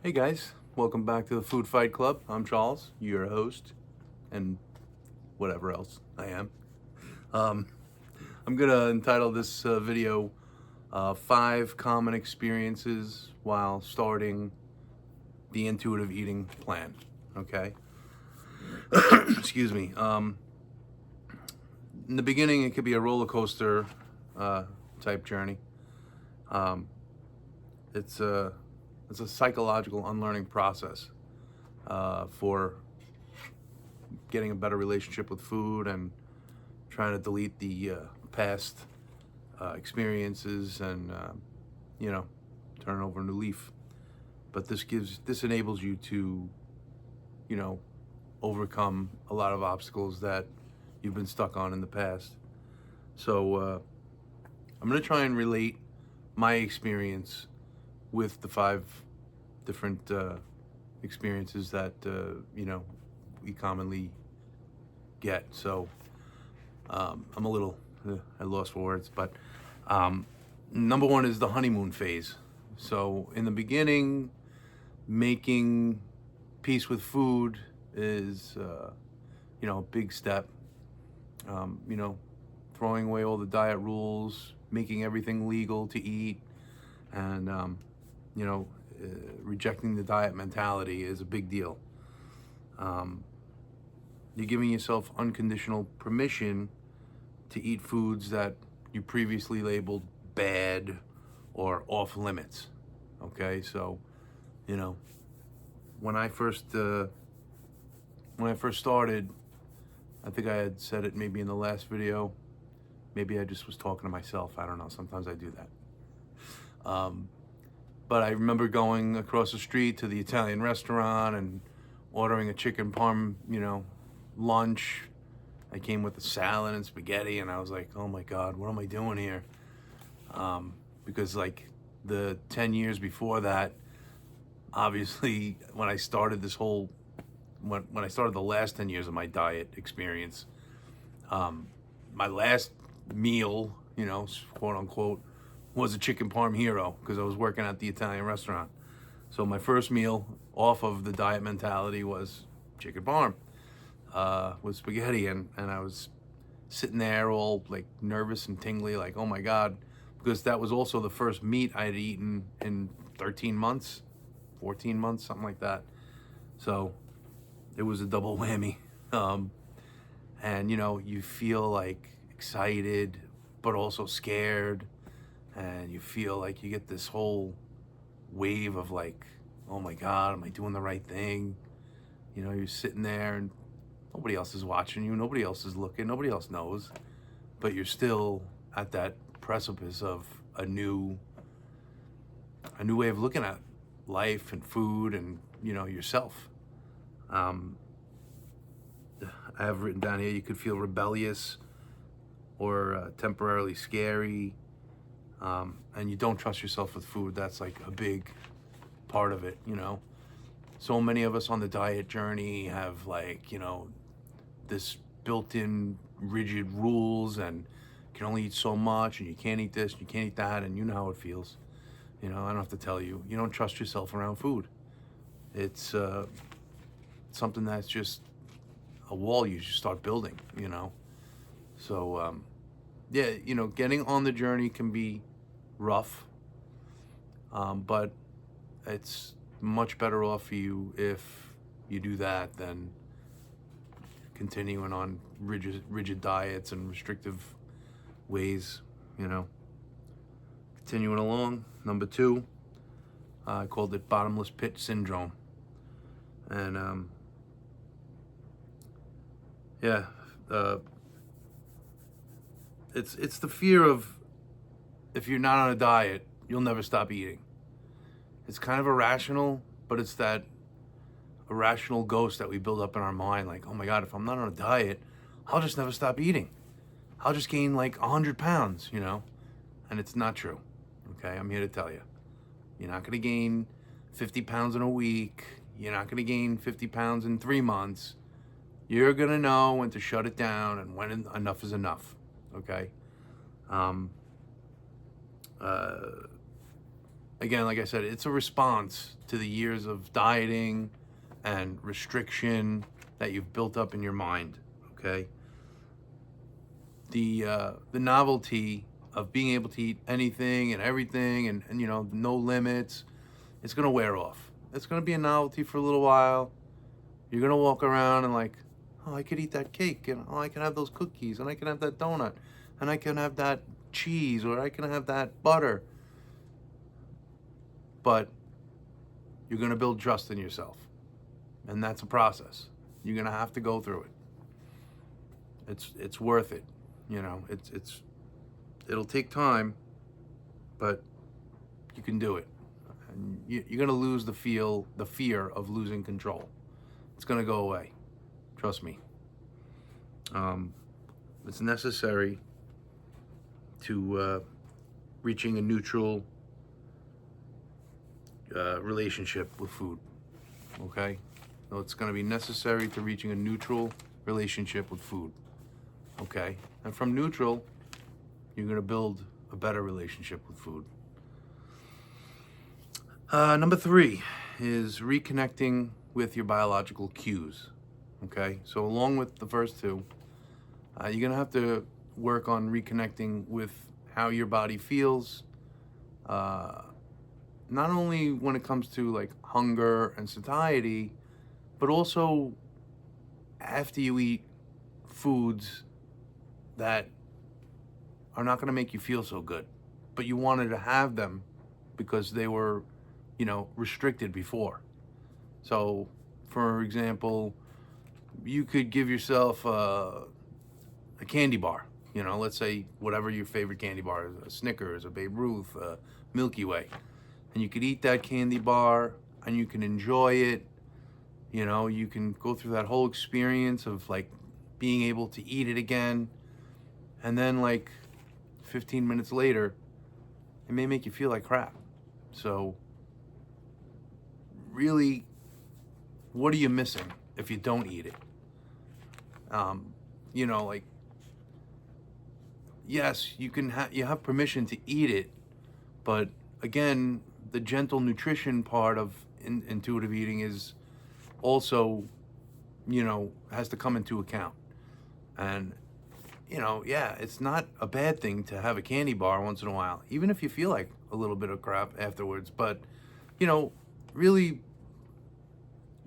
Hey guys, welcome back to the Food Fight Club. I'm Charles, your host, and whatever else I am. Um, I'm gonna entitle this video 5 Common Experiences While Starting the Intuitive Eating Plan. Okay? Excuse me. In the beginning, it could be a roller coaster type journey. Um, it's a psychological unlearning process for getting a better relationship with food and trying to delete the past experiences and turn over a new leaf. But this enables you to overcome a lot of obstacles that you've been stuck on in the past. So I'm going to try and relate my experience with the 5 different experiences that we commonly get. So I'm a little at loss for words, but number 1 is the honeymoon phase. So in the beginning, making peace with food is a big step. Throwing away all the diet rules, making everything legal to eat, and rejecting the diet mentality is a big deal. You're giving yourself unconditional permission to eat foods that you previously labeled bad or off limits. Okay, so when I first started, I think I had said it maybe in the last video. Maybe I just was talking to myself. I don't know. Sometimes I do that. But I remember going across the street to the Italian restaurant and ordering a chicken parm, lunch. I came with a salad and spaghetti, and I was like, oh my God, what am I doing here? Because like the 10 years before that, obviously when I started when I started the last 10 years of my diet experience, my last meal, quote unquote, was a chicken parm hero because I was working at the Italian restaurant. So my first meal off of the diet mentality was chicken parm with spaghetti, and I was sitting there all like nervous and tingly, like, oh my God, because that was also the first meat I had eaten in 13 months, 14 months, something like that. So it was a double whammy. And you feel like excited, but also scared. And you feel like you get this whole wave of like, oh my God, am I doing the right thing? You're sitting there and nobody else is watching you, nobody else is looking, nobody else knows, but you're still at that precipice of a new way of looking at life and food and yourself. I have written down here, you could feel rebellious or temporarily scary. And you don't trust yourself with food. That's like a big part of it, So many of us on the diet journey have this built-in rigid rules and can only eat so much and you can't eat this, you can't eat that, and you know how it feels. I don't have to tell you. You don't trust yourself around food. It's something that's just a wall you should start building, So, getting on the journey can be rough, but it's much better off for you if you do that than continuing on rigid diets and restrictive ways, Continuing along, number 2, I called it Bottomless Pit Syndrome. And it's the fear of, if you're not on a diet, you'll never stop eating. It's kind of irrational, but it's that irrational ghost that we build up in our mind. Like, oh my God, if I'm not on a diet, I'll just never stop eating. I'll just gain like 100 pounds, And it's not true. Okay, I'm here to tell you. You're not going to gain 50 pounds in a week. You're not going to gain 50 pounds in 3 months. You're going to know when to shut it down and when enough is enough. Okay? again, like I said, it's a response to the years of dieting and restriction that you've built up in your mind, okay? The novelty of being able to eat anything and everything and you know, no limits, it's gonna wear off. It's gonna be a novelty for a little while. You're gonna walk around and like, oh, I could eat that cake, and oh, I can have those cookies, and I can have that donut, and I can have that cheese, or I can have that butter. But you're gonna build trust in yourself, and that's a process. You're gonna have to go through it. It's worth it, you know. It'll take time, but you can do it. And you're gonna lose the fear of losing control. It's gonna go away. Trust me. It's necessary to reaching a neutral relationship with food. Okay? So it's gonna be necessary to reaching a neutral relationship with food. Okay? And from neutral, you're gonna build a better relationship with food. Number 3 is reconnecting with your biological cues. Okay, so along with the first two, you're gonna have to work on reconnecting with how your body feels, not only when it comes to like hunger and satiety, but also after you eat foods that are not gonna make you feel so good, but you wanted to have them because they were, you know, restricted before. So, for example, you could give yourself a candy bar, you know, let's say whatever your favorite candy bar is, a Snickers, a Babe Ruth, a Milky Way. And you could eat that candy bar and you can enjoy it. You know, you can go through that whole experience of like being able to eat it again. And then like 15 minutes later, it may make you feel like crap. So really, what are you missing if you don't eat it? You know, like, yes, you have permission to eat it, but again, the gentle nutrition part of intuitive eating is also, you know, has to come into account. And, you know, yeah, it's not a bad thing to have a candy bar once in a while, even if you feel like a little bit of crap afterwards. But, you know, really,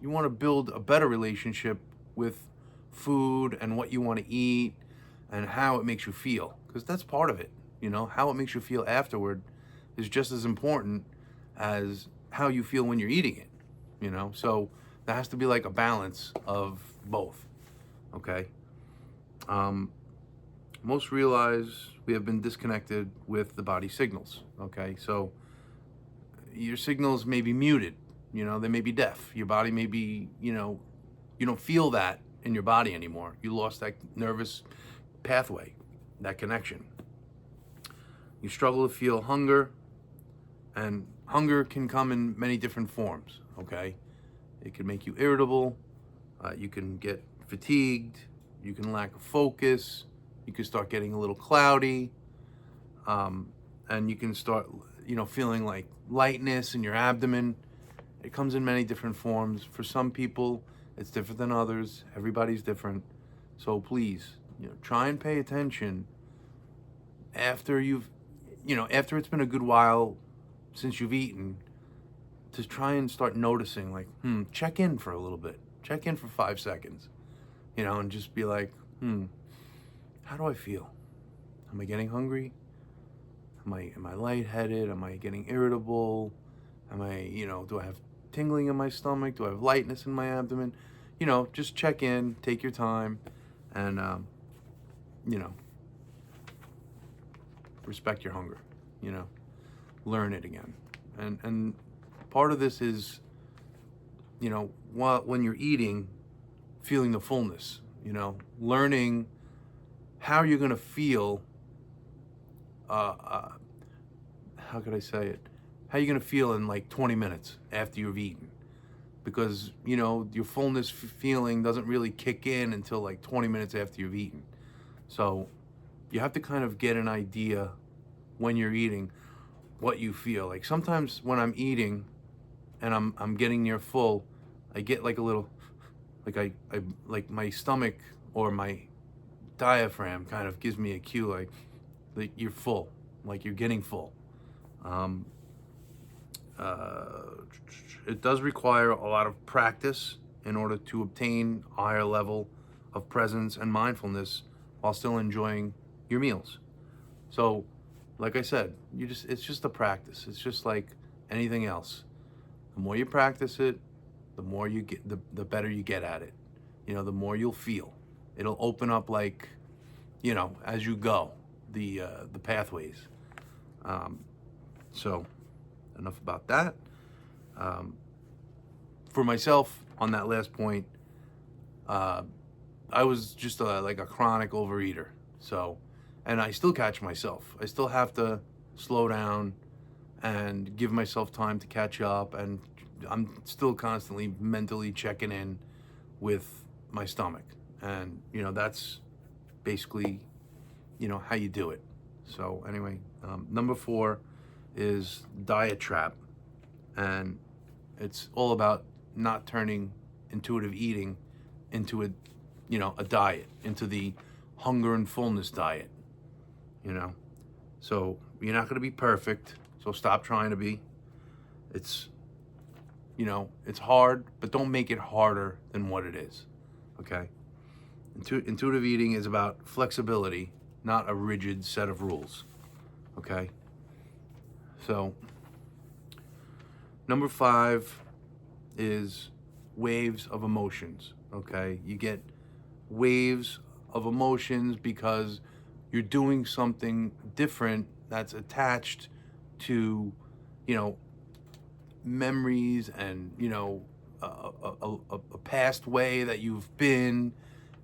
you want to build a better relationship with food and what you want to eat and how it makes you feel, because that's part of it. You know, how it makes you feel afterward is just as important as how you feel when you're eating it, you know. So there has to be like a balance of both. Okay. Most realize we have been disconnected with the body signals. Okay, so your signals may be muted, you know, they may be deaf. Your body may be, you know, you don't feel that in your body anymore. You lost that nervous pathway, that connection. You struggle to feel hunger, and hunger can come in many different forms, okay? It can make you irritable, you can get fatigued, you can lack of focus, you can start getting a little cloudy, and you can start, you know, feeling like lightness in your abdomen. It comes in many different forms. For some people, it's different than others. Everybody's different. So please, you know, try and pay attention after after it's been a good while since you've eaten, to try and start noticing, like, check in for a little bit. Check in for 5 seconds, you know, and just be like, how do I feel? Am I getting hungry? Am I lightheaded? Am I getting irritable? Am I, you know, do I have tingling in my stomach? Do I have lightness in my abdomen? You know, just check in, take your time, and, you know, respect your hunger, you know, learn it again. And part of this is, you know, when you're eating, feeling the fullness, you know, learning how you're going to feel, how could I say it? How you're going to feel in like 20 minutes after you've eaten. Because, you know, your fullness feeling doesn't really kick in until like 20 minutes after you've eaten. So you have to kind of get an idea when you're eating. what you feel. Like sometimes when I'm eating and I'm getting near full, I get like a little, like I like my stomach or my diaphragm kind of gives me a cue, like you're full, like you're getting full. Um, uh, it does require a lot of practice in order to obtain a higher level of presence and mindfulness while still enjoying your meals. So, like I said, it's just a practice. It's just like anything else. The more you practice it, the more you get, the better you get at it. The more you'll feel. It'll open up like, as you go, the pathways. Um, so, enough about that. Um, for myself, on that last point, uh, I was just like a chronic overeater. So, and I still catch myself. I still have to slow down and give myself time to catch up. And I'm still constantly mentally checking in with my stomach. And, that's basically, how you do it. So anyway, number 4 is diet trap. And it's all about not turning intuitive eating into a diet, into the hunger and fullness diet. So you're not going to be perfect, so stop trying to be. It's it's hard, but don't make it harder than what it is. Okay. Intuitive eating is about flexibility, not a rigid set of rules. Okay. So number 5 is waves of emotions. Okay. You get waves of emotions because you're doing something different that's attached to, memories and, a past way that you've been,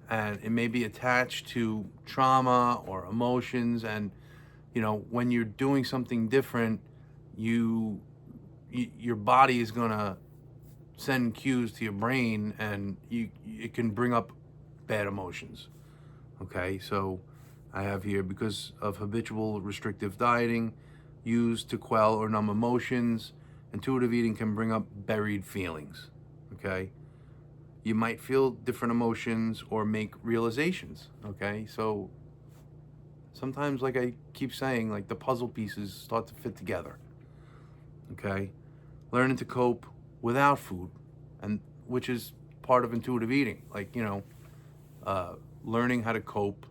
and it may be attached to trauma or emotions. And, when you're doing something different, your body is going to send cues to your brain, and it can bring up bad emotions. Okay, so I have here, because of habitual restrictive dieting used to quell or numb emotions, intuitive eating can bring up buried feelings. Okay, you might feel different emotions or make realizations. Okay, so sometimes, like I keep saying, like the puzzle pieces start to fit together. Okay, learning to cope without food, and which is part of intuitive eating. Like, learning how to cope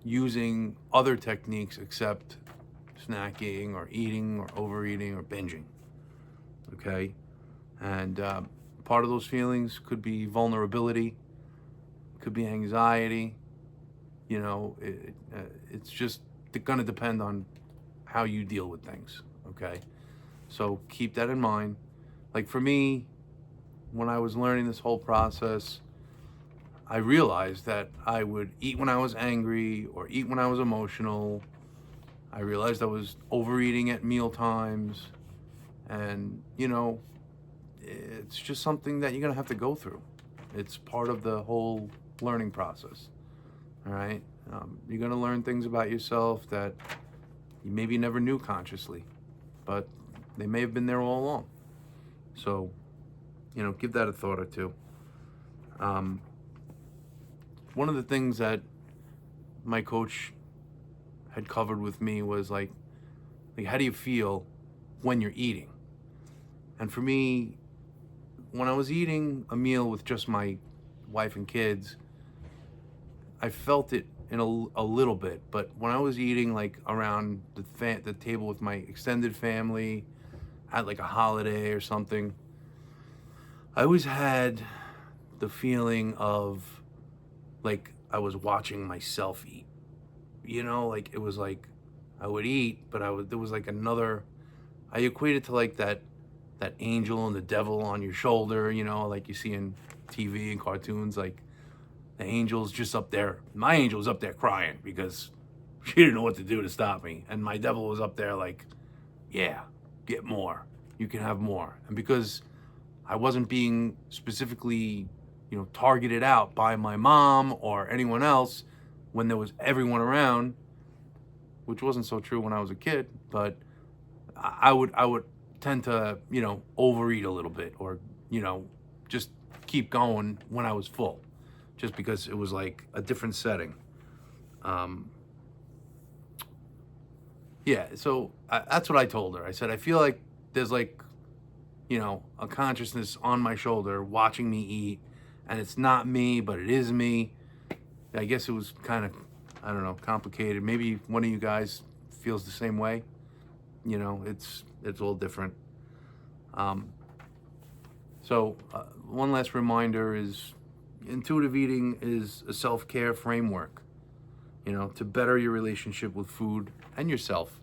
using other techniques except snacking or eating or overeating or binging. Okay, and part of those feelings could be vulnerability, could be anxiety. It's just going to depend on how you deal with things. Okay, so keep that in mind. Like for me, when I was learning this whole process, I realized that I would eat when I was angry or eat when I was emotional. I realized I was overeating at meal times. And, it's just something that you're going to have to go through. It's part of the whole learning process. All right? You're going to learn things about yourself that you maybe never knew consciously, but they may have been there all along. So, give that a thought or two. One of the things that my coach had covered with me was like how do you feel when you're eating? And for me, when I was eating a meal with just my wife and kids, I felt it in a little bit. But when I was eating like around the table with my extended family, at like a holiday or something, I always had the feeling of like I was watching myself eat. Like it was like I would eat, but there was like another, I equate it to like that angel and the devil on your shoulder, like you see in TV and cartoons. Like the angel's just up there. My angel's up there crying because she didn't know what to do to stop me. And my devil was up there like, yeah, get more. You can have more. And because I wasn't being specifically, targeted out by my mom or anyone else when there was everyone around, which wasn't so true when I was a kid, but I would tend to, overeat a little bit, or, just keep going when I was full, just because it was like a different setting. Um, yeah, so that's what I told her. I said, I feel like there's like, a consciousness on my shoulder watching me eat, and it's not me, but it is me. I guess it was kind of, I don't know, complicated. Maybe one of you guys feels the same way. It's all different. Um, so one last reminder is intuitive eating is a self-care framework, to better your relationship with food and yourself.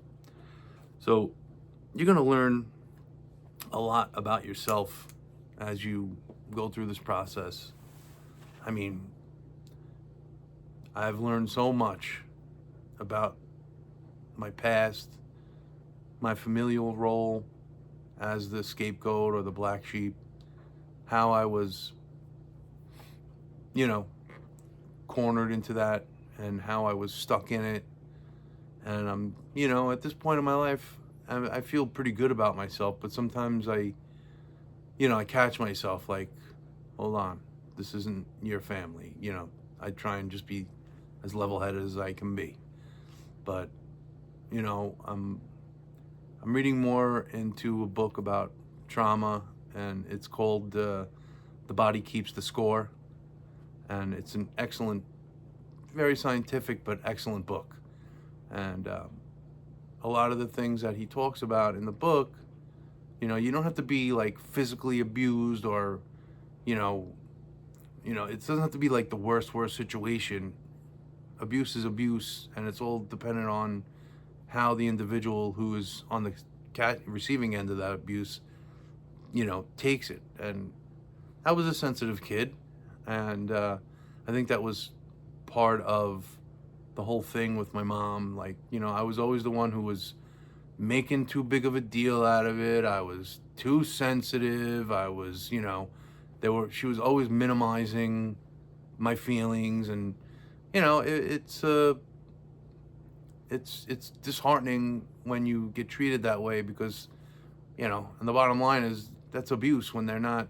So you're going to learn a lot about yourself as you go through this process. I mean, I've learned so much about my past, my familial role as the scapegoat or the black sheep, how I was, you know, cornered into that, and how I was stuck in it. And I'm, at this point in my life, I feel pretty good about myself, but sometimes I catch myself like, hold on, this isn't your family. I try and just be as level-headed as I can be. But, I'm reading more into a book about trauma, and it's called The Body Keeps the Score. And it's an excellent, very scientific, but excellent book. And a lot of the things that he talks about in the book, you don't have to be like physically abused, or, it doesn't have to be like the worst situation. Abuse is abuse, and it's all dependent on how the individual who is on the receiving end of that abuse, takes it. And I was a sensitive kid, and I think that was part of the whole thing with my mom. Like, I was always the one who was making too big of a deal out of it. I was too sensitive. I was, she was always minimizing my feelings, and it's disheartening when you get treated that way, because and the bottom line is that's abuse when they're not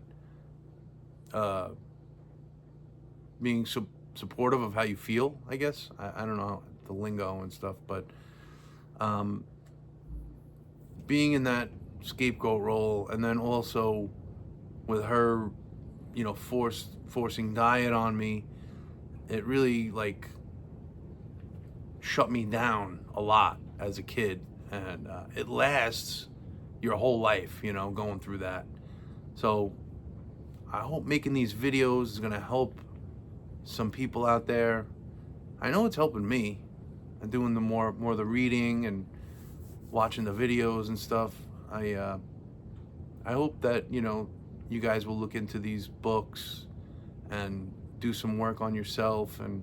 uh, being supportive of how you feel. I guess I don't know the lingo and stuff, but being in that scapegoat role, and then also with her, forcing diet on me, it really like shut me down a lot as a kid, and it lasts your whole life, going through that. So I hope making these videos is going to help some people out there. I know it's helping me. I'm doing the more of the reading and watching the videos and stuff. I hope that you guys will look into these books and do some work on yourself, and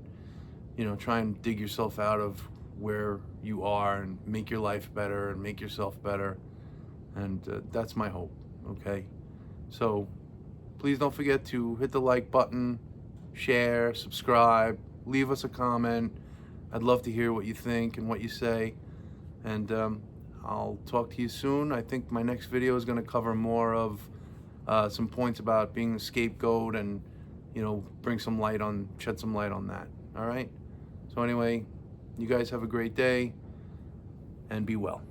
try and dig yourself out of where you are, and make your life better and make yourself better. And that's my hope. Okay, so please don't forget to hit the like button, share, subscribe, leave us a comment. I'd love to hear what you think and what you say. And I'll talk to you soon. I think my next video is going to cover more of some points about being a scapegoat, and shed some light on that. All right. So anyway, you guys have a great day, and be well.